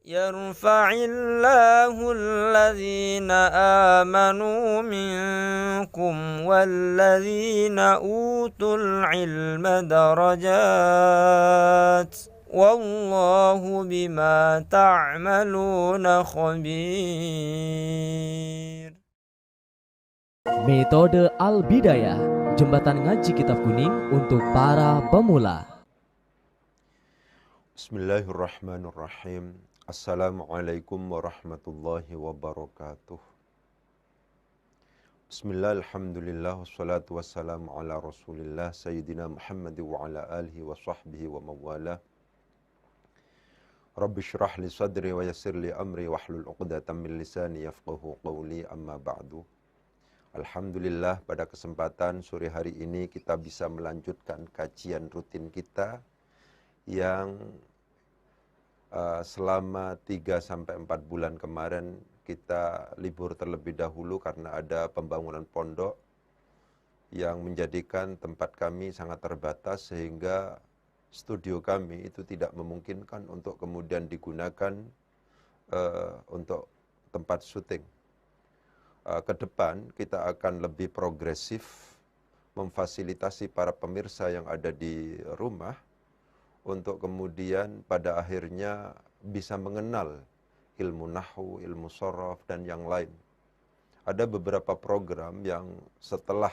يرفع الله الذين آمنوا منكم والذين أوتوا العلم درجات والله بما تعملون خبير. Metode Al-Bidayah, jembatan ngaji kitab kuning untuk para pemula. Bismillahirrahmanirrahim. Assalamualaikum warahmatullahi wabarakatuh. Bismillah, alhamdulillah, wassalatu wassalamu ala rasulillah Sayyidina Muhammad wa ala alihi wa sahbihi wa mawala. Rabbi syrah li sadri wa yassir li amri wahlul uqdatan min lisani yafqahu qawli, amma ba'du. Alhamdulillah, pada kesempatan sore hari ini kita bisa melanjutkan kajian rutin kita yang selama 3-4 bulan kemarin kita libur terlebih dahulu karena ada pembangunan pondok yang menjadikan tempat kami sangat terbatas sehingga studio kami itu tidak memungkinkan untuk kemudian digunakan untuk tempat syuting. Ke depan kita akan lebih progresif memfasilitasi para pemirsa yang ada di rumah untuk kemudian pada akhirnya bisa mengenal ilmu nahwu, ilmu shorof, dan yang lain. Ada beberapa program yang setelah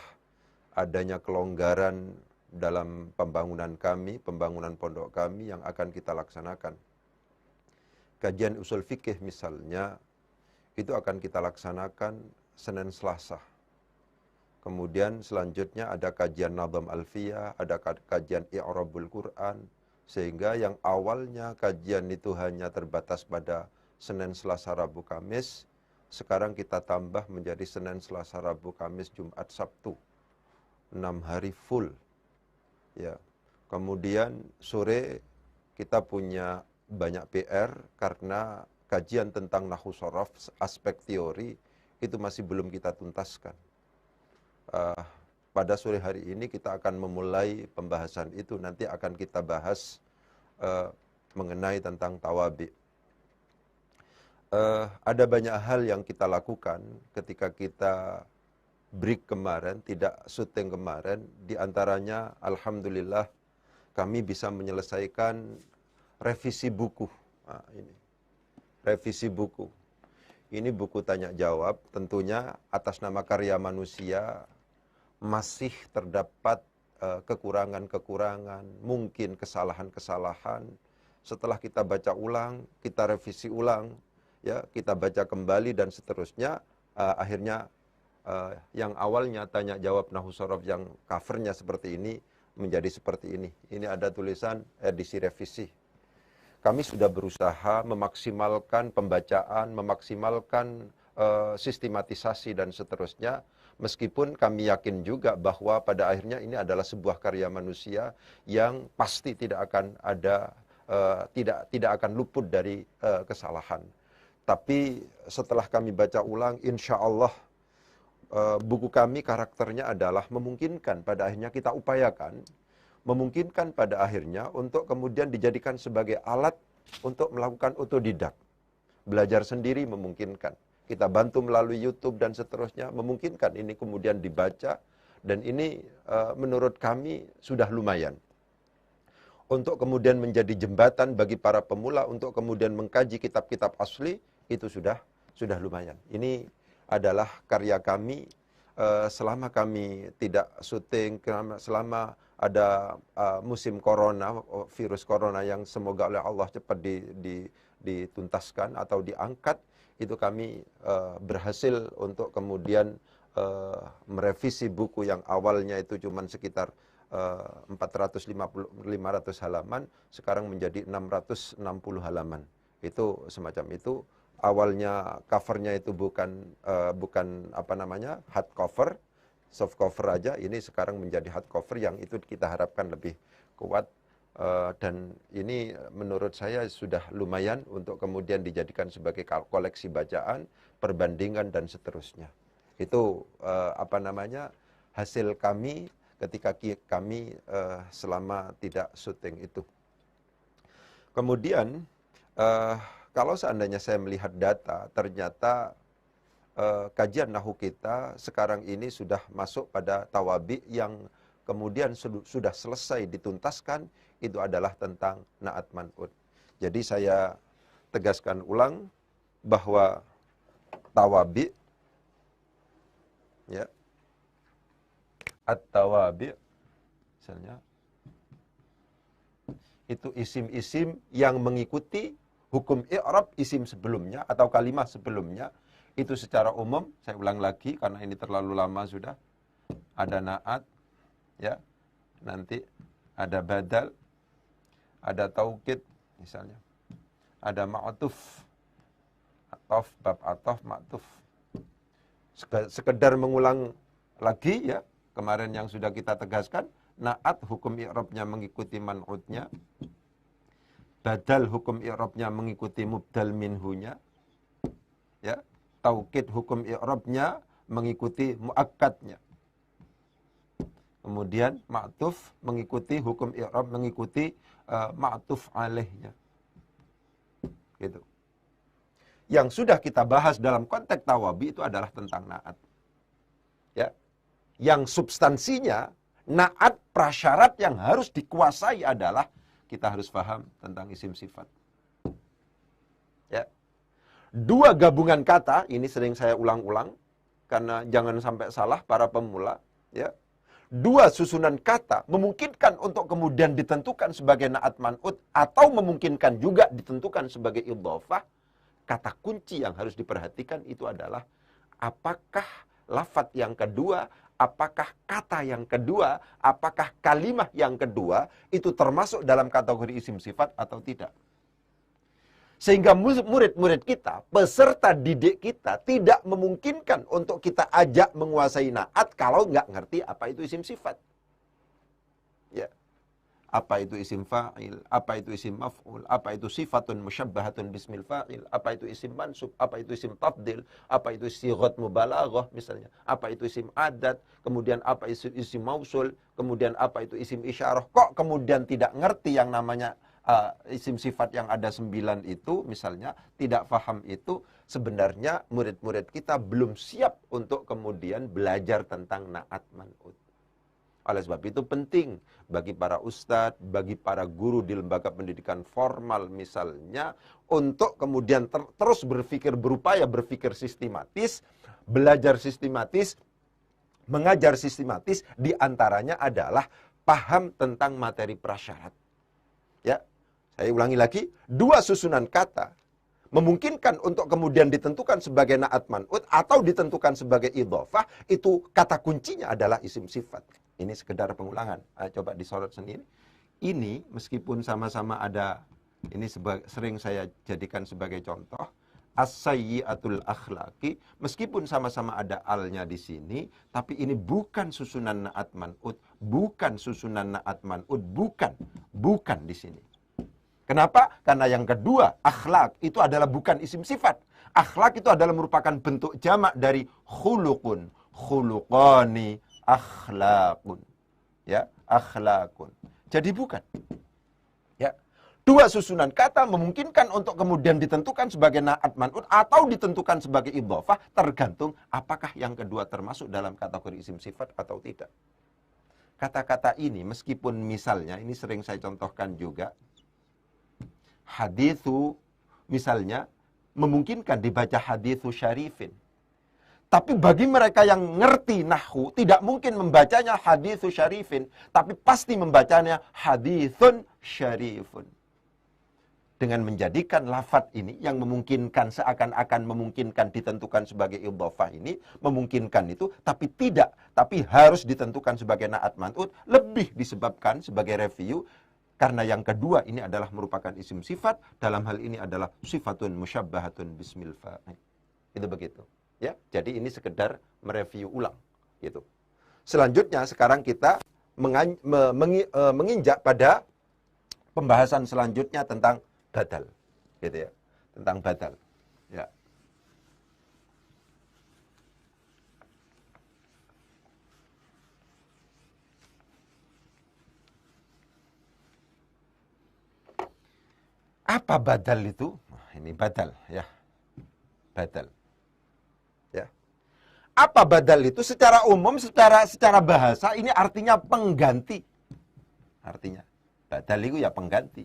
adanya kelonggaran dalam pembangunan kami, pembangunan pondok kami yang akan kita laksanakan. Kajian usul fikih misalnya, itu akan kita laksanakan Senin Selasa. Kemudian selanjutnya ada kajian Nadham Alfiyah, ada kajian I'rabul Quran, sehingga yang awalnya kajian itu hanya terbatas pada Senin, Selasa, Rabu, Kamis, sekarang kita tambah menjadi Senin, Selasa, Rabu, Kamis, Jumat, Sabtu. 6 hari full. Ya. Kemudian sore kita punya banyak PR karena kajian tentang nahwu shorof, aspek teori, itu masih belum kita tuntaskan. Pada sore hari ini kita akan memulai pembahasan itu, nanti akan kita bahas mengenai tentang tawabi. Ada banyak hal yang kita lakukan ketika kita break kemarin, tidak syuting kemarin, diantaranya alhamdulillah kami bisa menyelesaikan revisi buku. Nah, ini revisi buku. Ini buku tanya jawab, tentunya atas nama karya manusia masih terdapat kekurangan-kekurangan, mungkin kesalahan-kesalahan. Setelah kita baca ulang, kita revisi ulang, ya, kita baca kembali dan seterusnya, akhirnya yang awalnya tanya jawab nahwu shorof yang covernya seperti ini menjadi seperti ini. Ini ada tulisan edisi revisi. Kami sudah berusaha memaksimalkan pembacaan, memaksimalkan sistematisasi dan seterusnya. Meskipun kami yakin juga bahwa pada akhirnya ini adalah sebuah karya manusia yang pasti tidak akan ada, tidak akan luput dari kesalahan. Tapi setelah kami baca ulang, insya Allah buku kami karakternya adalah memungkinkan pada akhirnya kita upayakan, memungkinkan pada akhirnya untuk kemudian dijadikan sebagai alat untuk melakukan otodidak. Belajar sendiri memungkinkan. Kita bantu melalui YouTube dan seterusnya, memungkinkan ini kemudian dibaca, dan ini menurut kami sudah lumayan. Untuk kemudian menjadi jembatan bagi para pemula untuk kemudian mengkaji kitab-kitab asli, itu sudah lumayan. Ini adalah karya kami selama kami tidak syuting, selama ada musim corona, virus corona yang semoga oleh Allah cepat dituntaskan atau diangkat, itu kami berhasil untuk kemudian merevisi buku yang awalnya itu cuma sekitar 450-500 halaman, sekarang menjadi 660 halaman. Itu semacam itu. Awalnya covernya itu bukan hard cover, soft cover aja. Ini sekarang menjadi hard cover yang itu kita harapkan lebih kuat. Dan ini menurut saya sudah lumayan untuk kemudian dijadikan sebagai koleksi bacaan, perbandingan dan seterusnya. Itu hasil kami ketika kami selama tidak syuting itu. Kemudian kalau seandainya saya melihat data, ternyata kajian nahu kita sekarang ini sudah masuk pada tawabi yang kemudian sudah selesai dituntaskan, itu adalah tentang na'at man'ut. Jadi saya tegaskan ulang bahwa tawabi, ya, at-tawabi, misalnya, itu isim-isim yang mengikuti hukum i'rab isim sebelumnya atau kalimat sebelumnya. Itu secara umum, saya ulang lagi karena ini terlalu lama sudah. Ada na'at, ya, nanti ada badal, ada taukid misalnya, ada ma'tuf, atof, bab atof, ma'tuf. Sekedar mengulang lagi, ya, kemarin yang sudah kita tegaskan, na'at hukum i'rabnya mengikuti man'utnya, badal hukum i'rabnya mengikuti mubdal minhunya, ya, taukid hukum i'rabnya mengikuti muakkadnya. Kemudian ma'tuf mengikuti hukum i'rab mengikuti ma'tuf alaihnya. Gitu. Yang sudah kita bahas dalam konteks tawabi itu adalah tentang na'at. Ya. Yang substansinya na'at prasyarat yang harus dikuasai adalah kita harus paham tentang isim sifat. Ya. Dua gabungan kata, ini sering saya ulang-ulang karena jangan sampai salah para pemula, ya. Dua susunan kata memungkinkan untuk kemudian ditentukan sebagai na'at man'ut atau memungkinkan juga ditentukan sebagai idhofah. Kata kunci yang harus diperhatikan itu adalah apakah lafadz yang kedua, apakah kata yang kedua, apakah kalimat yang kedua itu termasuk dalam kategori isim sifat atau tidak. Sehingga murid-murid kita, peserta didik kita tidak memungkinkan untuk kita ajak menguasai na'at kalau nggak ngerti apa itu isim sifat. Ya. Apa itu isim fa'il, apa itu isim maf'ul, apa itu sifatun musyabbahatun bismil fa'il, apa itu isim mansub, apa itu isim tafdil, apa itu sighat mubalaghah misalnya, apa itu isim adat, kemudian apa isim mausul, kemudian apa itu isim isyarah. Kok kemudian tidak ngerti yang namanya isim sifat yang ada 9 itu misalnya, tidak paham itu, sebenarnya murid-murid kita belum siap untuk kemudian belajar tentang na'at man'ut. Oleh sebab itu penting bagi para ustadz, bagi para guru di lembaga pendidikan formal misalnya, untuk kemudian terus berupaya berpikir sistematis, belajar sistematis, mengajar sistematis, diantaranya adalah paham tentang materi prasyarat. Ya. Saya ulangi lagi, dua susunan kata memungkinkan untuk kemudian ditentukan sebagai na'at man'ut atau ditentukan sebagai idhofah, itu kata kuncinya adalah isim sifat. Ini sekedar pengulangan. Coba disorot sendiri. Ini meskipun sama-sama ada, ini sering saya jadikan sebagai contoh, as-sayyi'atul akhlaqi, meskipun sama-sama ada alnya di sini, tapi ini bukan susunan na'at man'ut, bukan susunan na'at man'ut, bukan di sini. Kenapa? Karena yang kedua, akhlak itu adalah bukan isim sifat. Akhlak itu adalah merupakan bentuk jamak dari khuluqun, khuluqani, akhlaqun. Ya, akhlaqun. Jadi bukan. Ya. Dua susunan kata memungkinkan untuk kemudian ditentukan sebagai na'at man'ut atau ditentukan sebagai idhofah, tergantung apakah yang kedua termasuk dalam kategori isim sifat atau tidak. Kata-kata ini meskipun misalnya, ini sering saya contohkan juga, hadithu misalnya memungkinkan dibaca hadithu syarifin. Tapi bagi mereka yang ngerti nahwu, tidak mungkin membacanya hadithu syarifin, tapi pasti membacanya hadithun syarifun. Dengan menjadikan lafadz ini yang memungkinkan, seakan-akan memungkinkan ditentukan sebagai idhofah ini, memungkinkan itu, tapi tidak. Tapi harus ditentukan sebagai na'at man'ut, lebih disebabkan sebagai review, karena yang kedua ini adalah merupakan isim sifat, dalam hal ini adalah sifatun musyabbahatun bismil fa'il. Itu begitu. Ya, jadi ini sekedar mereview ulang gitu. Selanjutnya sekarang kita menginjak pada pembahasan selanjutnya tentang badal, gitu ya. Tentang badal. Ya. Apa badal itu? ini badal ya. Badal. Ya. Apa badal itu? Secara umum, secara bahasa ini artinya pengganti. Artinya badal itu ya pengganti.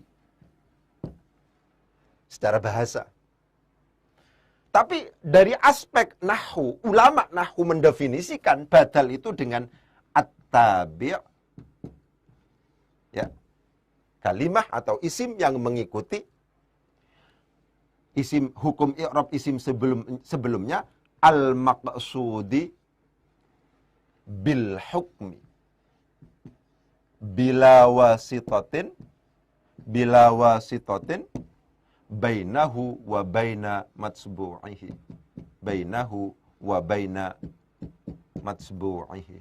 Secara bahasa. Tapi dari aspek nahwu, ulama nahwu mendefinisikan badal itu dengan at-tabi', ya, kalimah atau isim yang mengikuti isim hukum i'rab isim sebelumnya al-maqsudi bil hukmi bila wasitatin bainahu wa baina matsbu'ihi. Bainahu wa baina matsbu'ihi.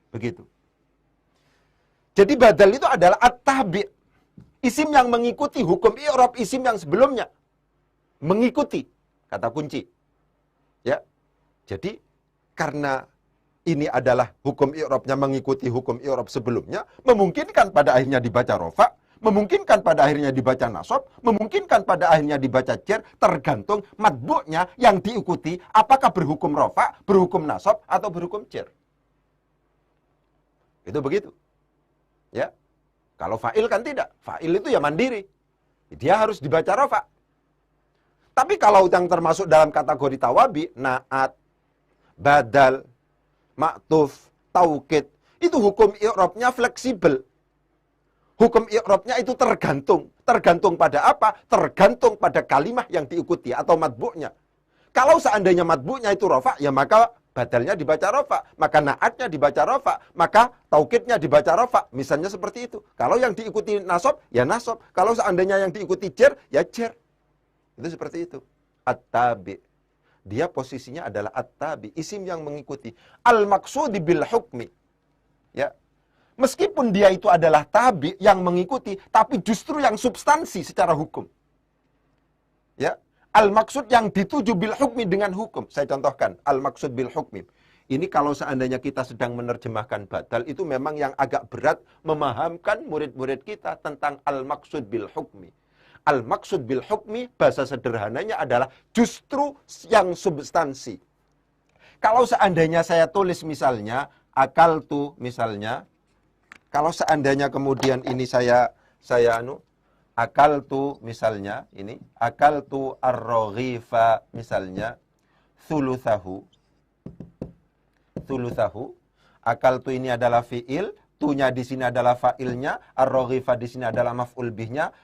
Begitu. Jadi badal itu adalah at-tabi', isim yang mengikuti hukum i'rab isim yang sebelumnya. Mengikuti, kata kunci. Ya. Jadi karena ini adalah hukum i'rabnya mengikuti hukum i'rab sebelumnya, memungkinkan pada akhirnya dibaca rofa, memungkinkan pada akhirnya dibaca nasab, memungkinkan pada akhirnya dibaca jar, tergantung matbu'nya yang diikuti apakah berhukum rofa, berhukum nasab, atau berhukum jar. Itu begitu. Ya. Kalau fa'il kan tidak. Fa'il itu ya mandiri. Dia harus dibaca rofa. Tapi kalau yang termasuk dalam kategori tawabi, na'at, badal, ma'tuf, taukid, itu hukum i'rabnya fleksibel. Hukum i'rabnya itu tergantung. Tergantung pada apa? Tergantung pada kalimah yang diikuti atau matbu'nya. Kalau seandainya matbu'nya itu rofa, ya maka badalnya dibaca rofa. Maka na'atnya dibaca rofa. Maka taukidnya dibaca rofa. Misalnya seperti itu. Kalau yang diikuti nasab, ya nasab. Kalau seandainya yang diikuti jar, ya jar. Itu seperti itu. At-tabi. Dia posisinya adalah at-tabi. Isim yang mengikuti. Al-maksudi bil hukmi. Ya. Meskipun dia itu adalah tabi yang mengikuti, tapi justru yang substansi secara hukum. Ya, al-maksud yang dituju bil hukmi dengan hukum. Saya contohkan, al-maksud bil hukmi. Ini kalau seandainya kita sedang menerjemahkan badal, itu memang yang agak berat memahamkan murid-murid kita tentang al-maksud bil hukmi. Al-maksud bil hukmi, bahasa sederhananya adalah justru yang substansi. Kalau seandainya saya tulis misalnya, akaltu misalnya, kalau seandainya kemudian ini saya akaltu misalnya, ini akaltu ar-raghifa misalnya, thuluthahu. Akaltu ini adalah fi'il, tunya di sini adalah fa'ilnya, ar-raghifa di sini adalah maf'ul bihnya,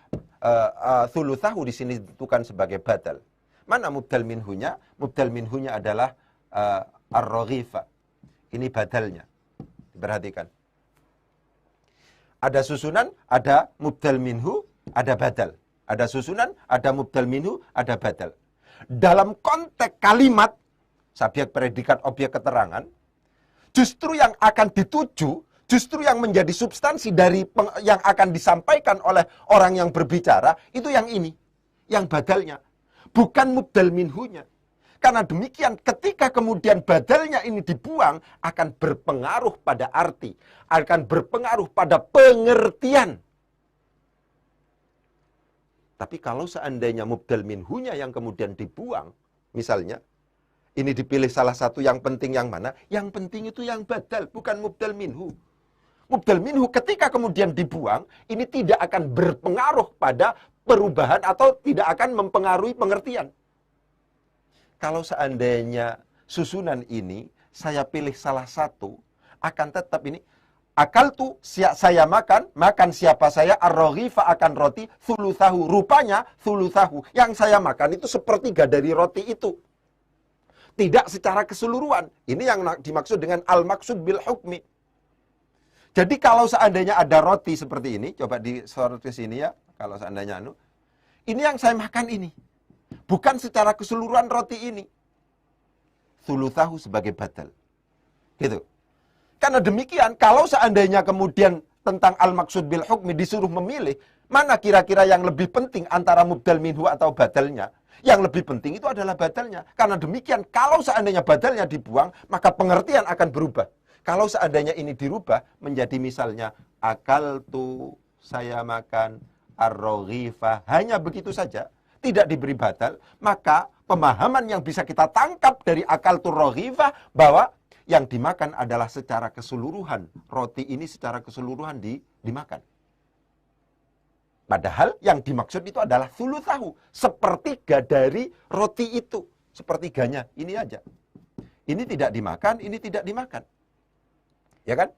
thuluthahu di sini ditentukan sebagai badal. Mana mubdal minhunya? Mubdal minhunya adalah ar-raghifa. Ini badalnya. Perhatikan. Ada susunan, ada mubdal minhu, ada badal. Ada susunan, ada mubdal minhu, ada badal. Dalam konteks kalimat, subjek, predikat, objek, keterangan, justru yang akan dituju, justru yang menjadi substansi dari yang akan disampaikan oleh orang yang berbicara, itu yang ini, yang badalnya. Bukan mubdal minhunya. Karena demikian ketika kemudian badalnya ini dibuang, akan berpengaruh pada arti, akan berpengaruh pada pengertian. Tapi kalau seandainya mubdal minhunya yang kemudian dibuang, misalnya, ini dipilih salah satu yang penting yang mana? Yang penting itu yang badal, bukan mubdal minhu. Mubdal minhu ketika kemudian dibuang, ini tidak akan berpengaruh pada perubahan atau tidak akan mempengaruhi pengertian. Kalau seandainya susunan ini, saya pilih salah satu, akan tetap ini, akaltu, saya makan siapa saya, ar-raghifa akan roti, thuluthahu, rupanya thuluthahu, yang saya makan itu sepertiga dari roti itu. Tidak secara keseluruhan. Ini yang dimaksud dengan al-maksud bil hukmi. Jadi kalau seandainya ada roti seperti ini, coba disorot ke sini ya, kalau seandainya ini yang saya makan ini. Bukan secara keseluruhan roti ini. Thuluthahu sebagai badal. Gitu. Karena demikian, kalau seandainya kemudian tentang al-maksud bil hukmi disuruh memilih, mana kira-kira yang lebih penting antara mubdal minhu atau badalnya? Yang lebih penting itu adalah badalnya. Karena demikian, kalau seandainya badalnya dibuang, maka pengertian akan berubah. Kalau seandainya ini dirubah menjadi misalnya, akaltu, saya makan, ar-raghifa, hanya begitu saja, tidak diberi badal, maka pemahaman yang bisa kita tangkap dari akaltur raghifa bahwa yang dimakan adalah secara keseluruhan. Roti ini secara keseluruhan dimakan. Padahal yang dimaksud itu adalah thulutsahu, sepertiga dari roti itu. Sepertiganya, ini aja. Ini tidak dimakan, ini tidak dimakan. Ya kan?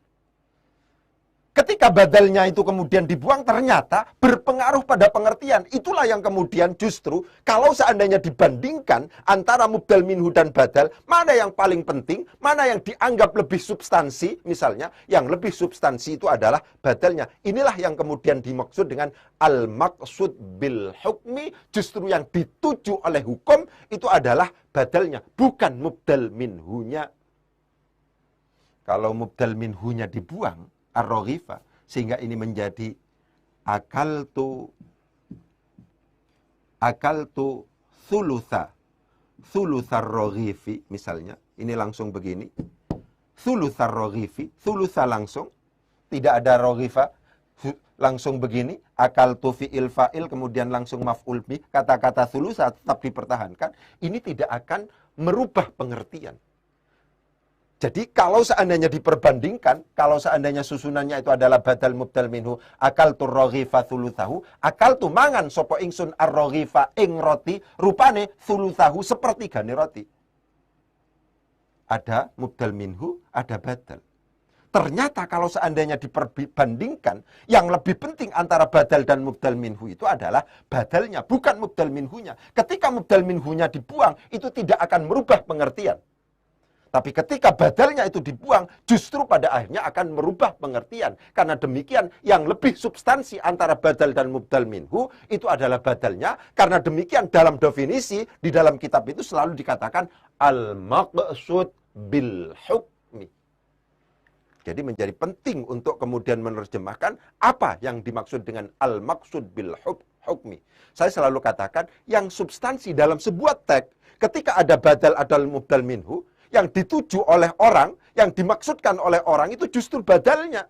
Ketika badalnya itu kemudian dibuang, ternyata berpengaruh pada pengertian. Itulah yang kemudian justru, kalau seandainya dibandingkan antara mubdal minhu dan badal, mana yang paling penting, mana yang dianggap lebih substansi, misalnya, yang lebih substansi itu adalah badalnya. Inilah yang kemudian dimaksud dengan al-maqsud bil hukmi, justru yang dituju oleh hukum, itu adalah badalnya, bukan mubdal minhunya. Kalau mubdal minhunya dibuang, ar-raghifa, sehingga ini menjadi akaltu thulutsar raghifi, misalnya, ini langsung begini, thulutsar raghifi, thulutsa langsung, tidak ada raghifa, langsung begini, akaltu fi'il fa'il, kemudian langsung maf'ul bih, kata-kata thulutsa tetap dipertahankan, ini tidak akan merubah pengertian. Jadi kalau seandainya diperbandingkan, kalau seandainya susunannya itu adalah badal mubdal minhu, akaltu raghifa thulutsahu, akaltu mangan sapa ingsun ar-raghifa ing roti, rupane thulutsahu sepertigane roti. Ada mubdal minhu, ada badal. Ternyata kalau seandainya diperbandingkan, yang lebih penting antara badal dan mubdal minhu itu adalah badalnya, bukan mubdal minhunya. Ketika mubdal minhunya dibuang, itu tidak akan merubah pengertian. Tapi ketika badalnya itu dibuang, justru pada akhirnya akan merubah pengertian. Karena demikian, yang lebih substansi antara badal dan mubdal minhu, itu adalah badalnya. Karena demikian, dalam definisi, di dalam kitab itu selalu dikatakan, al-maqsud bil hukmi. Jadi menjadi penting untuk kemudian menerjemahkan apa yang dimaksud dengan al-maqsud bil hukmi. Saya selalu katakan, yang substansi dalam sebuah teks, ketika ada badal, ada mubdal minhu, yang dituju oleh orang, yang dimaksudkan oleh orang itu justru badalnya.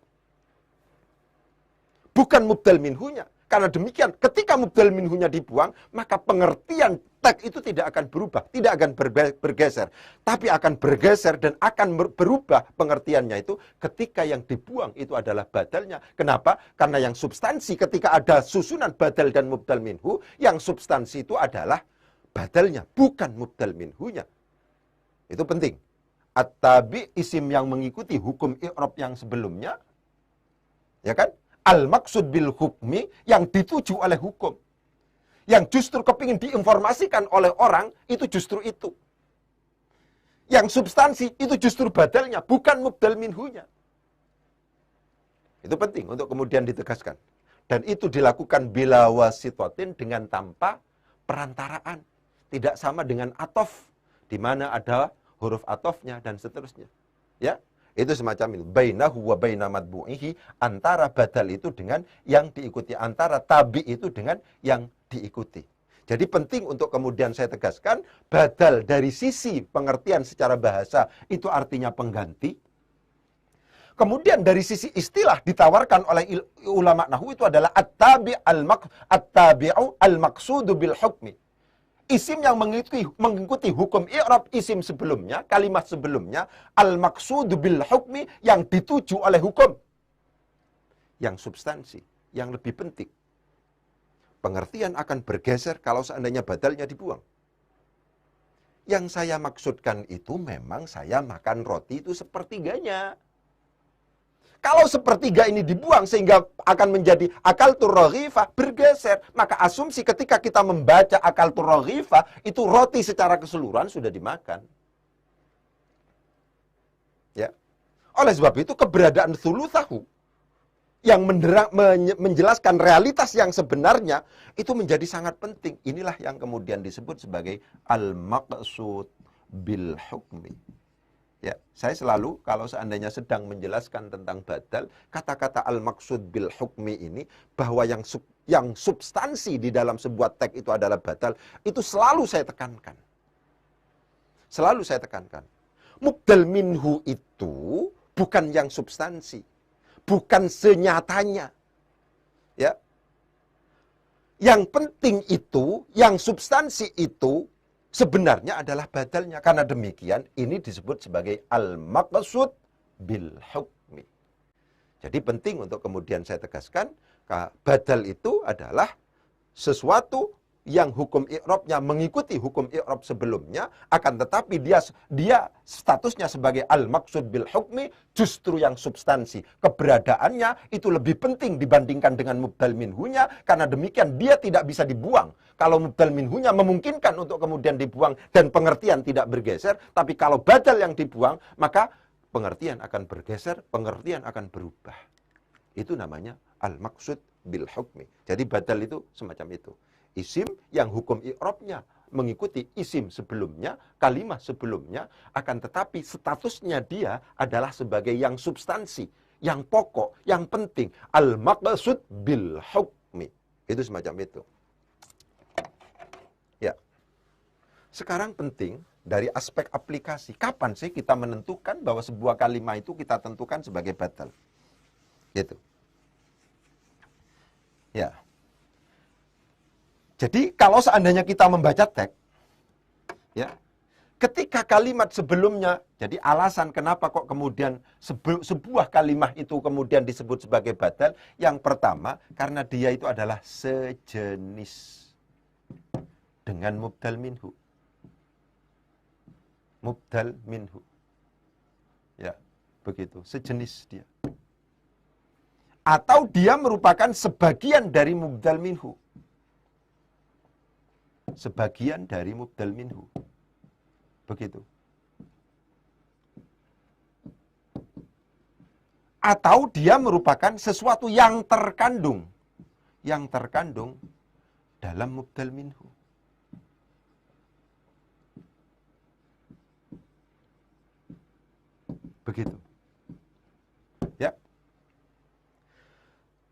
Bukan mubdal minhunya. Karena demikian, ketika mubdal minhunya dibuang, maka pengertian teks itu tidak akan berubah, tidak akan bergeser. Tapi akan bergeser dan akan berubah pengertiannya itu ketika yang dibuang itu adalah badalnya. Kenapa? Karena yang substansi ketika ada susunan badal dan mubdal minhu, yang substansi itu adalah badalnya, bukan mubdal minhunya. Itu penting. At-tabi, isim yang mengikuti hukum i'rab yang sebelumnya. Ya kan? Al-maqsud bil hukmi, yang dituju oleh hukum. Yang justru kepingin diinformasikan oleh orang, itu justru itu. Yang substansi, itu justru badalnya, bukan mubdal minhunya. Itu penting untuk kemudian ditegaskan. Dan itu dilakukan bila wasitotin, dengan tanpa perantaraan. Tidak sama dengan atof, di mana ada huruf atofnya dan seterusnya. Ya, itu semacam itu. Bainahu wa baina matbu'ihi, antara badal itu dengan yang diikuti, antara tabi itu dengan yang diikuti. Jadi penting untuk kemudian saya tegaskan, badal dari sisi pengertian secara bahasa itu artinya pengganti. Kemudian dari sisi istilah ditawarkan oleh ulama nahwu itu adalah at-tabi'u al-maqsudu bil hukmi. Isim yang mengikuti hukum i'rab isim sebelumnya, kalimat sebelumnya, al-maqsudu bil hukmi, yang dituju oleh hukum. Yang substansi, yang lebih penting. Pengertian akan bergeser kalau seandainya badalnya dibuang. Yang saya maksudkan itu memang saya makan roti itu sepertiganya. Kalau sepertiga ini dibuang sehingga akan menjadi akaltur raghifah, bergeser. Maka asumsi ketika kita membaca akaltur raghifah, itu roti secara keseluruhan sudah dimakan. Ya. Oleh sebab itu keberadaan thulutsahu yang menjelaskan realitas yang sebenarnya itu menjadi sangat penting. Inilah yang kemudian disebut sebagai al-maqsud bil hukmi. Ya, saya selalu kalau seandainya sedang menjelaskan tentang badal, kata-kata al-maqsud bil hukmi ini, bahwa yang substansi di dalam sebuah teks itu adalah badal, itu selalu saya tekankan. Selalu saya tekankan. Mubdal minhu itu bukan yang substansi, bukan senyatanya. Ya. Yang penting itu, yang substansi itu sebenarnya adalah badalnya. Karena demikian ini disebut sebagai al-maqsud bil hukmi. Jadi penting untuk kemudian saya tegaskan, badal itu adalah sesuatu yang hukum i'rabnya mengikuti hukum i'rab sebelumnya, akan tetapi dia statusnya sebagai al-maqsud bil hukmi, justru yang substansi. Keberadaannya itu lebih penting dibandingkan dengan mubdal minhunya, karena demikian dia tidak bisa dibuang. Kalau mubdal minhunya memungkinkan untuk kemudian dibuang dan pengertian tidak bergeser, tapi kalau badal yang dibuang, maka pengertian akan bergeser, pengertian akan berubah. Itu namanya al-maqsud bil hukmi. Jadi badal itu semacam itu. Isim yang hukum i'rabnya mengikuti isim sebelumnya, kalimah sebelumnya, akan tetapi statusnya dia adalah sebagai yang substansi, yang pokok, yang penting. Al-maqsud bil hukmi. Itu semacam itu. Ya. Sekarang penting dari aspek aplikasi. Kapan sih kita menentukan bahwa sebuah kalimah itu kita tentukan sebagai badal? Gitu. Ya. Jadi kalau seandainya kita membaca teks, ya, ketika kalimat sebelumnya, jadi alasan kenapa kok kemudian sebuah kalimat itu kemudian disebut sebagai badal, yang pertama karena dia itu adalah sejenis dengan mubdal minhu. Mubdal minhu. Ya, begitu, sejenis dia. Atau dia merupakan sebagian dari mubdal minhu. Sebagian dari mubdal minhu. Begitu. Atau dia merupakan sesuatu yang terkandung dalam mubdal minhu. Begitu. Ya.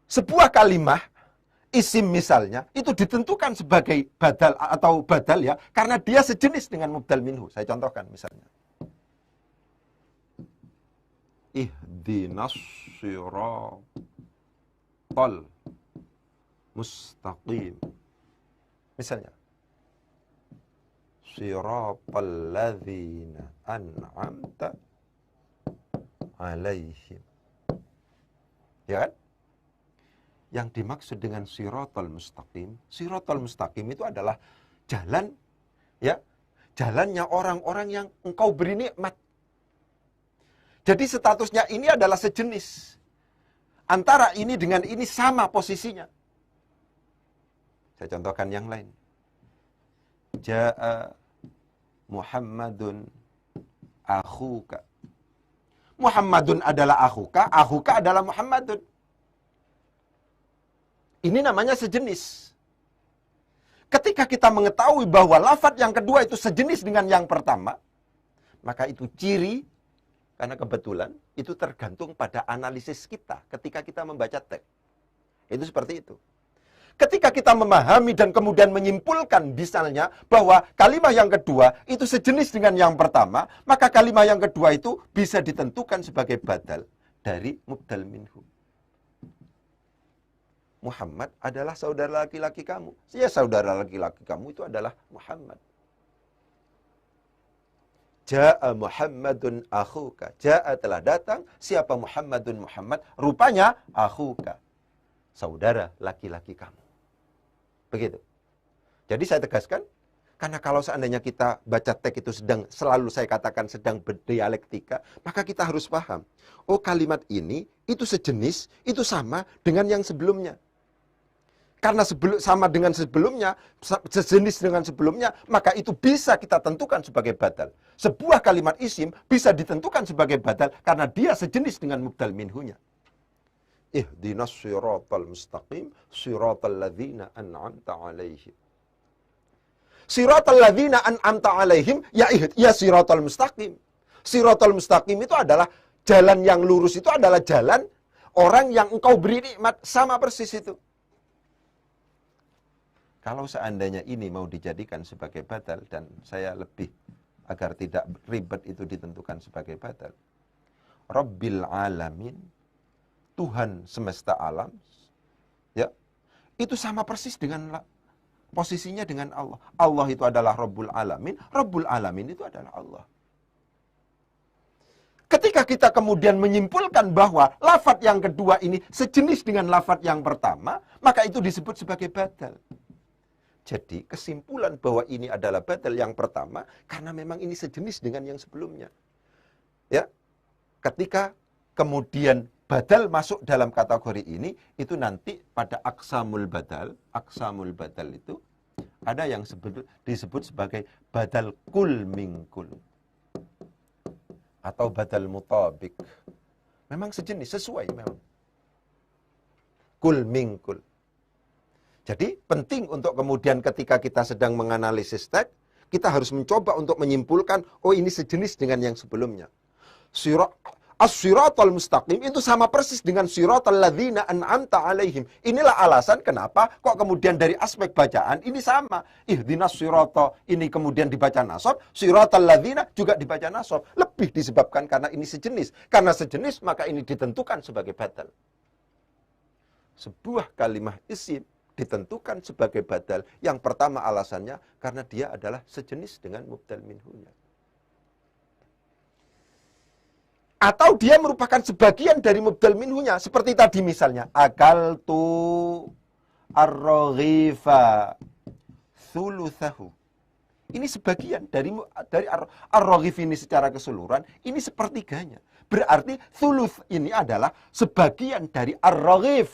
Sebuah kalimah isim misalnya, itu ditentukan sebagai badal atau badal ya, karena dia sejenis dengan mubdal minhu. Saya contohkan misalnya. Ihdinas siratal mustaqim. Misalnya. Siratal ladzina an'amta alaihim. Ya kan? Yang dimaksud dengan siratal mustaqim itu adalah jalan, ya, jalannya orang-orang yang engkau beri nikmat. Jadi statusnya ini adalah sejenis. Antara ini dengan ini sama posisinya. Saya contohkan yang lain. Ja'a Muhammadun akhuka. Muhammadun adalah akhuka adalah Muhammadun. Ini namanya sejenis. Ketika kita mengetahui bahwa lafadz yang kedua itu sejenis dengan yang pertama, maka itu ciri, karena kebetulan itu tergantung pada analisis kita ketika kita membaca teks. Itu seperti itu. Ketika kita memahami dan kemudian menyimpulkan misalnya bahwa kalimat yang kedua itu sejenis dengan yang pertama, maka kalimat yang kedua itu bisa ditentukan sebagai badal dari mubdal minhu. Muhammad adalah saudara laki-laki kamu. Ya, saudara laki-laki kamu itu adalah Muhammad. Ja'a Muhammadun akhuka. Ja'a telah datang. Siapa Muhammadun Muhammad? Rupanya akhuka. Saudara laki-laki kamu. Begitu. Jadi saya tegaskan, karena kalau seandainya kita baca teks itu selalu saya katakan sedang berdialektika, maka kita harus paham. Oh, kalimat ini itu sejenis, itu sama dengan yang sebelumnya. Karena sama dengan sebelumnya, sejenis dengan sebelumnya, maka itu bisa kita tentukan sebagai badal. Sebuah kalimat isim bisa ditentukan sebagai badal karena dia sejenis dengan mubdal minhunya. Ihdinas siratal mustaqim, siratal ladzina an'amta alaihim. Siratal ladzina an'amta alaihim, ya siratal mustaqim. Siratal mustaqim itu adalah jalan yang lurus, itu adalah jalan orang yang engkau beri nikmat, sama persis itu. Kalau seandainya ini mau dijadikan sebagai badal, dan saya lebih agar tidak ribet itu ditentukan sebagai badal. Rabbil alamin, Tuhan semesta alam, ya, itu sama persis dengan posisinya dengan Allah. Allah itu adalah Rabbul Alamin, Rabbul Alamin itu adalah Allah. Ketika kita kemudian menyimpulkan bahwa lafadz yang kedua ini sejenis dengan lafadz yang pertama, maka itu disebut sebagai badal. Jadi kesimpulan bahwa ini adalah badal yang pertama karena memang ini sejenis dengan yang sebelumnya. Ya. Ketika kemudian badal masuk dalam kategori ini, itu nanti pada aksamul badal itu ada yang disebut sebagai badal kul mingkul atau badal mutabik. Memang sejenis, sesuai memang. Kul mingkul. Jadi penting untuk kemudian ketika kita sedang menganalisis teks, kita harus mencoba untuk menyimpulkan, oh ini sejenis dengan yang sebelumnya. As-siratal mustaqim itu sama persis dengan siratal ladzina an'amta alaihim. Inilah alasan kenapa kok kemudian dari aspek bacaan ini sama. Ihdinas sirata ini kemudian dibaca nasab, siratal ladzina juga dibaca nasab. Lebih disebabkan karena ini sejenis. Karena sejenis maka ini ditentukan sebagai badal. Sebuah kalimah isim ditentukan sebagai badal. Yang pertama alasannya karena dia adalah sejenis dengan mubdal minhunya. Atau dia merupakan sebagian dari mubdal minhunya. Seperti tadi misalnya. Akaltu ar-raghifa thuluthahu. Ini sebagian dari ar-raghif ini secara keseluruhan. Ini sepertiganya. Berarti thuluth ini adalah sebagian dari ar-raghif.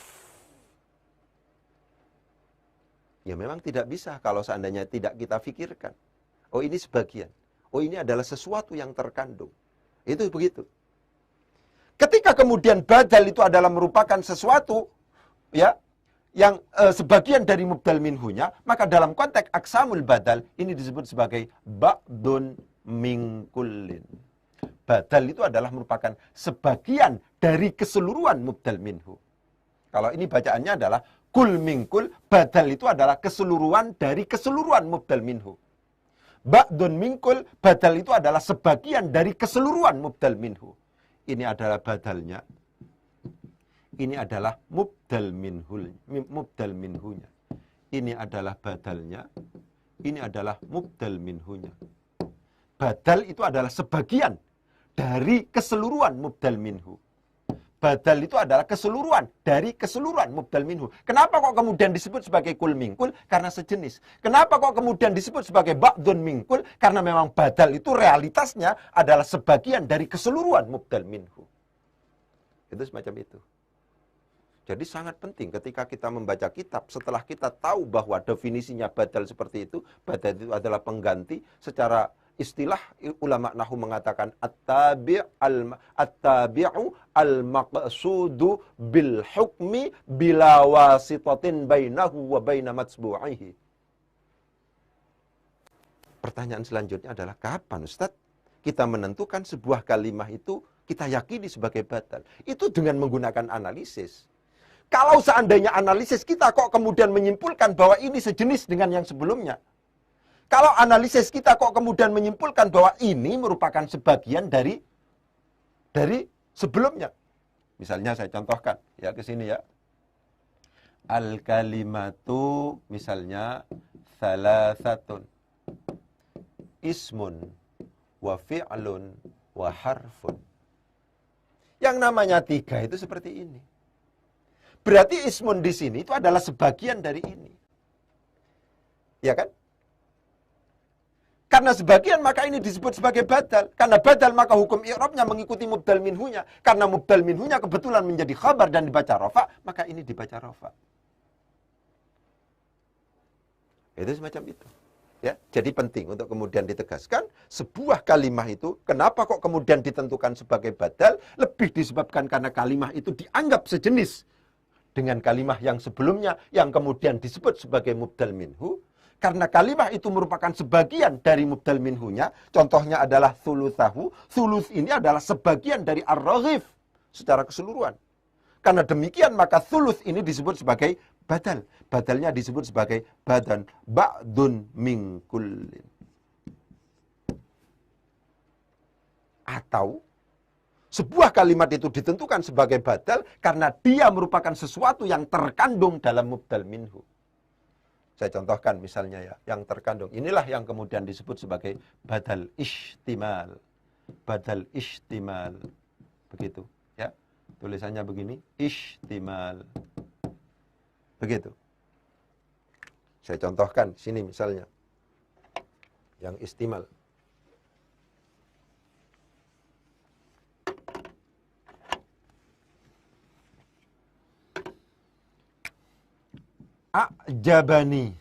Ya memang tidak bisa kalau seandainya tidak kita pikirkan. Oh ini sebagian. Oh ini adalah sesuatu yang terkandung. Itu begitu. Ketika kemudian badal itu adalah merupakan sesuatu ya yang sebagian dari mubdal minhunya, maka dalam konteks aksamul badal ini disebut sebagai ba'dun min kullin. Badal itu adalah merupakan sebagian dari keseluruhan mubdal minhu. Kalau ini bacaannya adalah kul min kul, badal itu adalah keseluruhan dari keseluruhan mubdal minhu. Ba'dun min kul, badal itu adalah sebagian dari keseluruhan mubdal minhu. Ini adalah badalnya. Ini adalah mubdal minhunya. Ini adalah badalnya. Ini adalah mubdal minhunya. Badal itu adalah sebagian dari keseluruhan mubdal minhu. Badal itu adalah keseluruhan dari keseluruhan mubdal minhu. Kenapa kok kemudian disebut sebagai kul mingkul? Karena sejenis. Kenapa kok kemudian disebut sebagai ba'dun mingkul? Karena memang badal itu realitasnya adalah sebagian dari keseluruhan mubdal minhu. Itu semacam itu. Jadi sangat penting ketika kita membaca kitab, setelah kita tahu bahwa definisinya badal seperti itu, badal itu adalah pengganti. Secara istilah ulama nahwu mengatakan at-tabi'u al-maqsudu bil hukmi bila wasitatin bainahu wa baina matsbu'ihi. Pertanyaan selanjutnya adalah kapan Ustaz kita menentukan sebuah kalimah itu kita yakini sebagai badal? Itu dengan menggunakan analisis. Kalau seandainya analisis kita kok kemudian menyimpulkan bahwa ini sejenis dengan yang sebelumnya, kalau analisis kita kok kemudian menyimpulkan bahwa ini merupakan sebagian dari sebelumnya. Misalnya saya contohkan ya ke sini ya. Al-kalimatu misalnya salasatun. Ismun wa fi'lun wa harfun. Yang namanya 3 itu seperti ini. Berarti ismun di sini itu adalah sebagian dari ini. Ya kan? Karena sebagian maka ini disebut sebagai badal. Karena badal maka hukum i'rabnya mengikuti mubdal minhunya. Karena mubdal minhunya kebetulan menjadi khabar dan dibaca rafa, maka ini dibaca rafa. Itu semacam itu. Ya, jadi penting untuk kemudian ditegaskan sebuah kalimah itu kenapa kok kemudian ditentukan sebagai badal, lebih disebabkan karena kalimah itu dianggap sejenis dengan kalimah yang sebelumnya yang kemudian disebut sebagai mubdal minhu. Karena kalimah itu merupakan sebagian dari mubdal minhunya. Contohnya adalah thuluthahu. Thuluth ini adalah sebagian dari ar-raghif secara keseluruhan. Karena demikian maka thuluth ini disebut sebagai badal. Badalnya disebut sebagai badan ba'dun min kullin. Atau sebuah kalimat itu ditentukan sebagai badal karena dia merupakan sesuatu yang terkandung dalam mubdal minhu. Saya contohkan misalnya ya, yang terkandung. Inilah yang kemudian disebut sebagai badal ihtimal. Badal ihtimal. Begitu, ya. Tulisannya begini, ihtimal. Begitu. Saya contohkan sini misalnya. Yang ihtimal. A'jabani,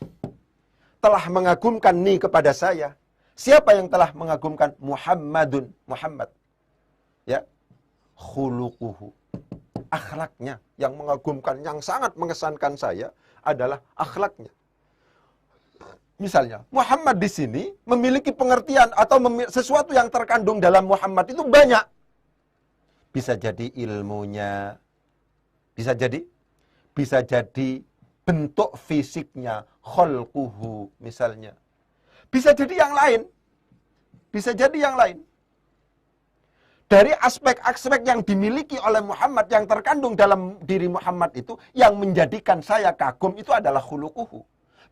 telah mengagumkan ni kepada saya. Siapa yang telah mengagumkan? Muhammadun, Muhammad. Ya. Khuluquhu, akhlaknya yang mengagumkan, yang sangat mengesankan saya adalah akhlaknya. Misalnya, Muhammad di sini memiliki pengertian atau sesuatu yang terkandung dalam Muhammad itu banyak. Bisa jadi ilmunya, bisa jadi bentuk fisiknya, khalquhu misalnya. Bisa jadi yang lain. Bisa jadi yang lain. Dari aspek-aspek yang dimiliki oleh Muhammad, yang terkandung dalam diri Muhammad itu, yang menjadikan saya kagum itu adalah khuluquhu.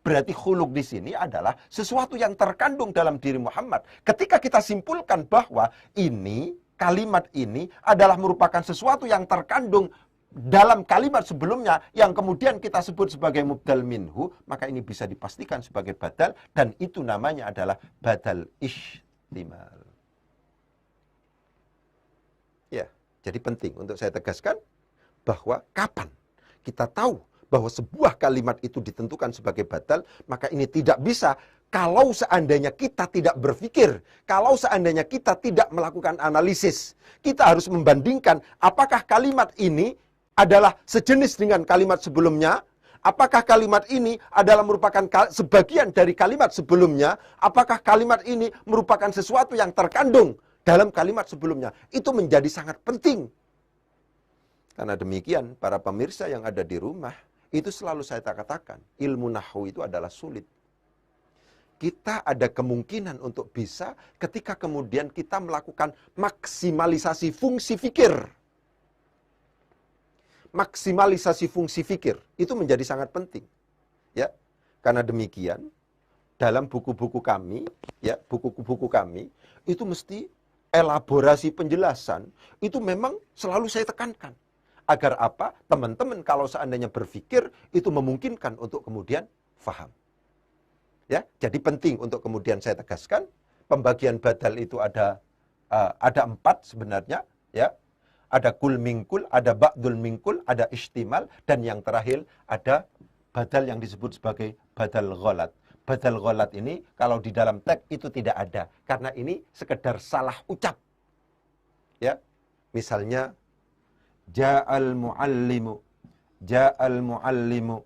Berarti khuluq di sini adalah sesuatu yang terkandung dalam diri Muhammad. Ketika kita simpulkan bahwa ini, kalimat ini adalah merupakan sesuatu yang terkandung dalam kalimat sebelumnya yang kemudian kita sebut sebagai mubdal minhu, maka ini bisa dipastikan sebagai badal dan itu namanya adalah badal ihtimal. Ya, jadi penting untuk saya tegaskan bahwa kapan kita tahu bahwa sebuah kalimat itu ditentukan sebagai badal, maka ini tidak bisa kalau seandainya kita tidak berpikir, kalau seandainya kita tidak melakukan analisis. Kita harus membandingkan apakah kalimat ini adalah sejenis dengan kalimat sebelumnya, apakah kalimat ini adalah merupakan sebagian dari kalimat sebelumnya, apakah kalimat ini merupakan sesuatu yang terkandung dalam kalimat sebelumnya. Itu menjadi sangat penting. Karena demikian, para pemirsa yang ada di rumah, itu selalu saya katakan, ilmu nahwu itu adalah sulit. Kita ada kemungkinan untuk bisa ketika kemudian kita melakukan maksimalisasi fungsi fikir. Maksimalisasi fungsi fikir itu menjadi sangat penting. Ya. Karena demikian dalam buku-buku kami, ya, buku-buku kami itu mesti elaborasi penjelasan itu memang selalu saya tekankan. Agar apa? Teman-teman kalau seandainya berpikir itu memungkinkan untuk kemudian faham. Ya, jadi penting untuk kemudian saya tegaskan pembagian badal itu ada 4 sebenarnya, ya. Ada kul mingkul, ada ba'dul mingkul, ada ihtimal, dan yang terakhir ada badal yang disebut sebagai badal ghalat. Badal ghalat ini kalau di dalam teks itu tidak ada, karena ini sekedar salah ucap. Ya, misalnya ja'al muallimu, ja'al muallimu.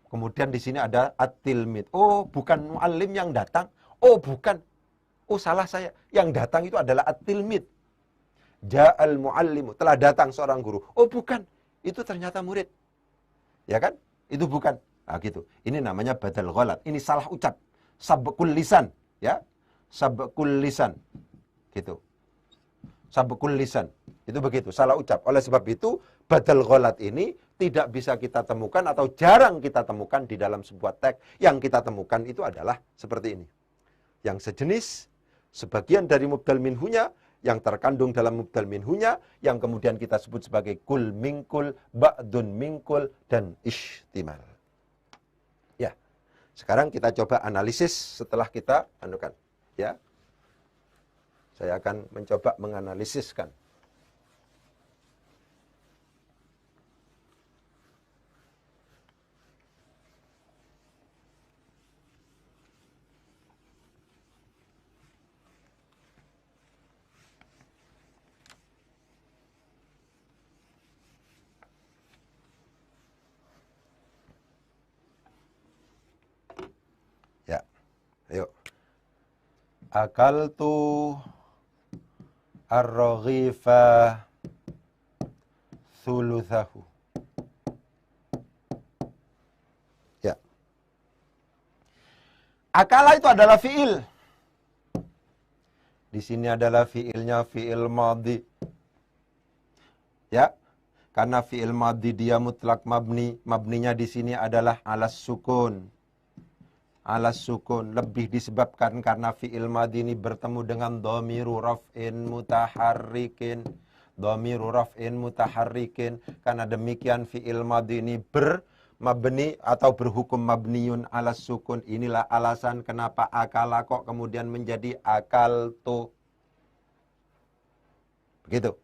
Kemudian di sini ada at-tilmid. Oh, bukan muallim yang datang. Oh, bukan. Oh, salah saya. Yang datang itu adalah at-tilmid. Ja'al muallimu, telah datang seorang guru. Oh bukan, itu ternyata murid. Ya kan? Itu bukan. Nah gitu. Ini namanya badal ghalat. Ini salah ucap. Sabqul lisan. Ya. Sabqul lisan. Gitu. Sabqul lisan. Itu begitu, salah ucap. Oleh sebab itu, badal ghalat ini tidak bisa kita temukan atau jarang kita temukan di dalam sebuah teks. Yang kita temukan itu adalah seperti ini. Yang sejenis, sebagian dari mubdal minhunya, yang terkandung dalam mubdal minhunya, yang kemudian kita sebut sebagai kul mingkul, ba'dun mingkul, dan ihtimal. Ya, sekarang kita coba analisis setelah kita anukan. Ya, saya akan mencoba menganalisiskan. Ayo. Akaltu ar-raghifa thuluthahu. Ya. Akala itu adalah fiil. Di sini adalah fiilnya fiil madhi. Ya. Karena fi'il madhi dia mutlak mabni, mabninya di sini adalah alas sukun. Alas sukun lebih disebabkan karena fi'il madhi ini bertemu dengan dhamiru raf'in mutaharrikin. Dhamiru raf'in mutaharrikin. Karena demikian fi'il madhi ini mabni atau berhukum mabniun alas sukun. Inilah alasan kenapa akala kok kemudian menjadi akaltu. Begitu.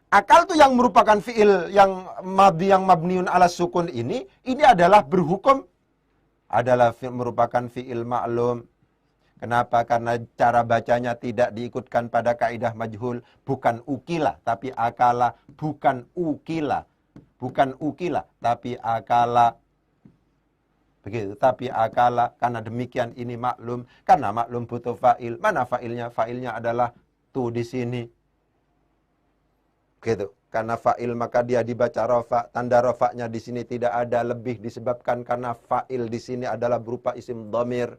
Akal itu yang merupakan fi'il yang mabniun ala sukun ini adalah berhukum, adalah merupakan fi'il ma'lum. Kenapa? Karena cara bacanya tidak diikutkan pada kaidah majhul, bukan ukila, tapi akala, bukan ukila, tapi akala. Begitu, tapi akala, karena demikian ini maklum, karena maklum butuh fa'il. Mana fa'ilnya? Fa'ilnya adalah tu di sini. Gitu. Karena fa'il maka dia dibaca rafa. Tanda rafa'nya di sini tidak ada, lebih disebabkan karena fa'il di sini adalah berupa isim dhamir.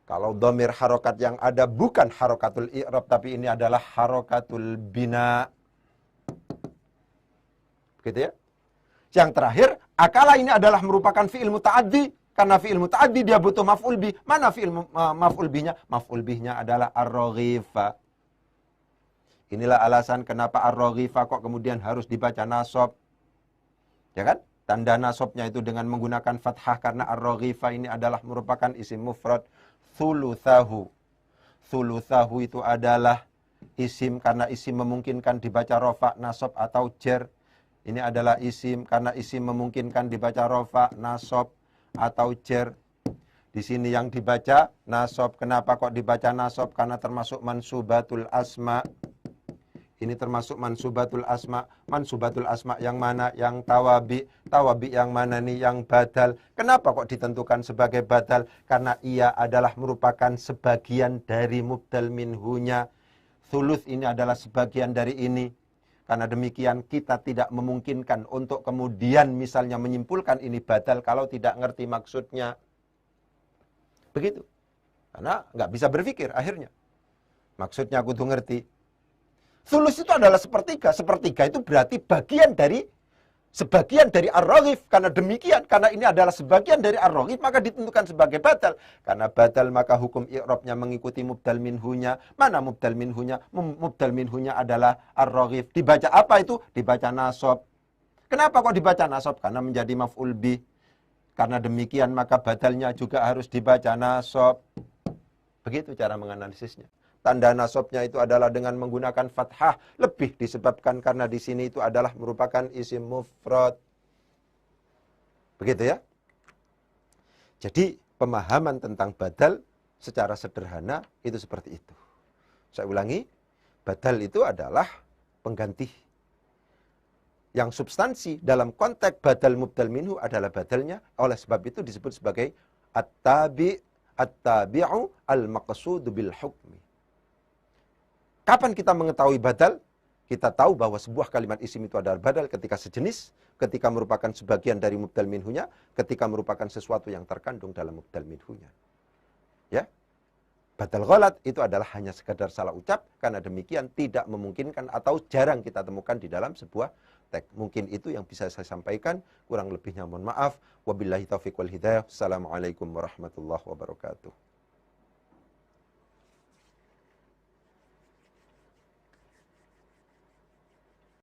Kalau dhamir harokat yang ada bukan harokatul i'rab, tapi ini adalah harokatul bina. Begitu ya. Yang terakhir, akala ini adalah merupakan fi'il muta'addi. Karena fi'il muta'addi dia butuh maf'ul bih. Mana fi'il maf'ul bihnya? Maf'ul bihnya adalah ar-raghifa. Inilah alasan kenapa ar-raghifa kok kemudian harus dibaca nasab. Ya kan? Tanda nasabnya itu dengan menggunakan fathah karena ar-raghifa ini adalah merupakan isim mufrad. Thuluthahu. Thuluthahu itu adalah isim karena isim memungkinkan dibaca rafa, nasab atau jar. Ini adalah isim karena isim memungkinkan dibaca rafa, nasab atau jar. Di sini yang dibaca nasab. Kenapa kok dibaca nasab? Karena termasuk mansubatul asma. Ini termasuk mansubatul asma. Mansubatul asma yang mana? Yang tawabi. Tawabi yang mana nih? Yang badal. Kenapa kok ditentukan sebagai badal? Karena ia adalah merupakan sebagian dari mubdal minhunya. Thuluth ini adalah sebagian dari ini. Karena demikian kita tidak memungkinkan untuk kemudian misalnya menyimpulkan ini badal kalau tidak ngerti maksudnya. Begitu. Karena nggak bisa berpikir akhirnya. Maksudnya kudu ngerti. Thuluth itu adalah sepertiga. Sepertiga itu berarti sebagian dari ar-raghif. Karena demikian, karena ini adalah sebagian dari ar-raghif, maka ditentukan sebagai badal. Karena badal maka hukum i'rabnya mengikuti mubdal minhunya. Mana mubdal minhunya? Mubdal minhunya adalah ar-raghif. Dibaca apa itu? Dibaca nasab. Kenapa kok dibaca nasab? Karena menjadi maf'ul bih. Karena demikian maka badalnya juga harus dibaca nasab. Begitu cara menganalisisnya. Tanda nasabnya itu adalah dengan menggunakan fathah. Lebih disebabkan karena di sini itu adalah merupakan isim mufrad. Begitu ya. Jadi pemahaman tentang badal secara sederhana itu seperti itu. Saya ulangi. Badal itu adalah pengganti. Yang substansi dalam konteks badal mubdal minhu adalah badalnya. Oleh sebab itu disebut sebagai at-tabi'u al-maqsudu bil hukmi. Kapan kita mengetahui badal? Kita tahu bahwa sebuah kalimat isim itu adalah badal ketika sejenis, ketika merupakan sebagian dari mubdal minhunya, ketika merupakan sesuatu yang terkandung dalam mubdal minhunya. Ya. Badal ghalat itu adalah hanya sekadar salah ucap, karena demikian tidak memungkinkan atau jarang kita temukan di dalam sebuah teks. Mungkin itu yang bisa saya sampaikan, kurang lebihnya mohon maaf. Wabillahi taufiq wal hidayah. Assalamualaikum warahmatullahi wabarakatuh.